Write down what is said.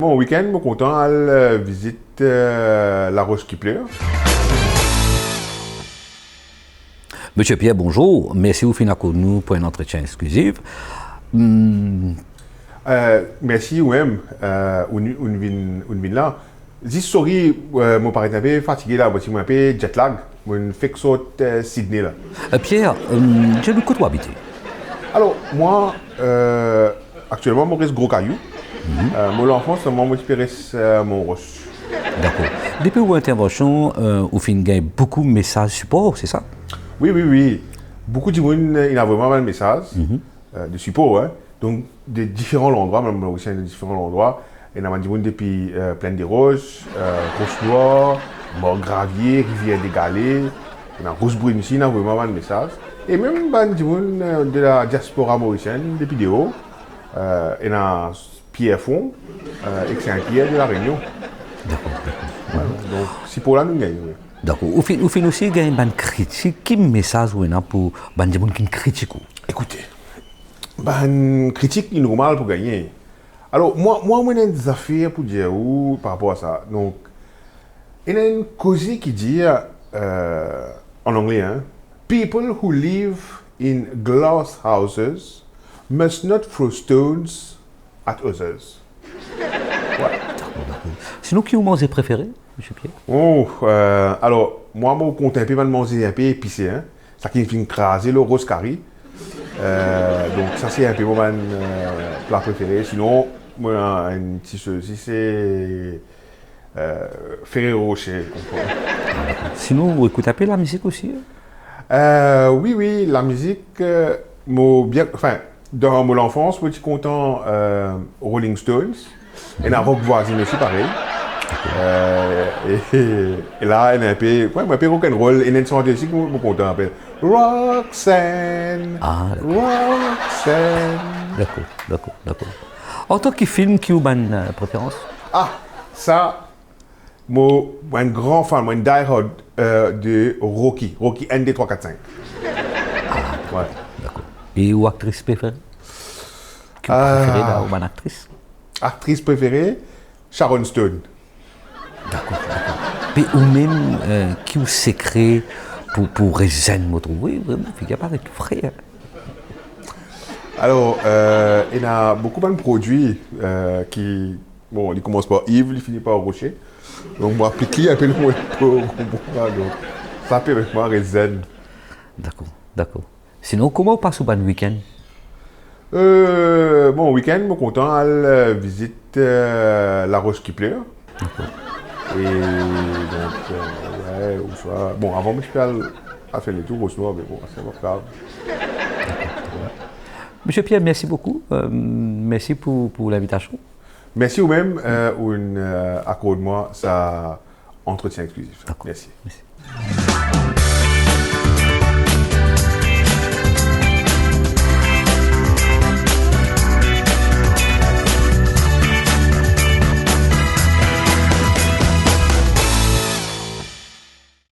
Mon week-end, je suis content à visiter la Roche qui pleure. Monsieur Pierre, bonjour. Merci vous finir avec nous pour un entretien exclusif. Merci, oui-même, on vient là. Si sorry, mon parent est un peu fatigué là, parce que un peu jet lag. Je fais que ça Sydney là. Pierre, je nous côtoie habiter. Alors, moi, actuellement, je reste gros caillou. Mon enfant, c'est moi qui reste mon roche. D'accord. Depuis votre intervention, vous finissez beaucoup de messages support, c'est ça? Oui. Beaucoup de monde, il a vraiment mal de messages de support. Hein. Donc, de différents endroits, même aussi de différents endroits. Il y a des gens depuis Plaine des Roches, Roche-Noire, Mort-Gravier, Rivière-des-Galets. Il y a Roche-Brune ici, il y a vraiment mal de messages. Et même des gens de la diaspora mauricienne, depuis Déo. Il y a Pierre Fond et Saint-Pierre de la Réunion. D'accord. Voilà. Donc, c'est pour là que nous gagnons. D'accord. Vous finissez aussi une critique. Quel message vous avez pour les gens qui critiquent? Écoutez, une critique est normale pour gagner. Alors, moi, j'ai des affaires pour dire par rapport à ça. Donc, il y a une cause qui dit, en anglais, hein, People who live in glass houses must not throw stones at others. Voilà. Sinon, qui vous mangez préféré, M. Pierre? Oh, alors, moi, je compte un peu de manger un peu épicé. Hein. Ça qui fait craser le rose curry. Donc, ça, c'est un peu mon plat préféré. Sinon, moi, un petit ceci, c'est Ferrero Rocher. Sinon, vous écoutez un peu la musique aussi? Oui, la musique, dans mon enfance, je suis content Rolling Stones. Et la rock voisine aussi, pareil. Et là, il y a un peu rock'n'roll. Et il y a une chanson aussi que je suis content. Roxanne. Roxanne. D'accord. En tant que film, qui vous a une préférence? Ah, ça, moi, un grand fan, moi, un die-hard de Rocky. Rocky 1, 2, 3, 4, 5. Ouais. D'accord. Et ou actrice préférée? Qui vous préférez ou une actrice? Actrice préférée, Sharon Stone. D'accord. Et ou même qui vous secret pour résoudre votre oui, vraiment, il n'y a pas de frère. Alors, il y a beaucoup de produits qui, bon, ils commencent par Yves, ils finissent par Rocher. Donc, moi, appliquer un peu le mot pour comprendre. Donc, ça peut vraiment résoudre. D'accord. Sinon, comment vous passez le week-end? Bon, week-end, je suis content à visiter la Roche qui pleure. Et donc, ouais, au soir. Bon, avant, je suis à faire les tours au soir, mais bon, c'est pas grave. Monsieur Pierre, merci beaucoup. Merci pour l'invitation. Merci vous-même pour accord de moi, ça entretien exclusif. D'accord. Merci.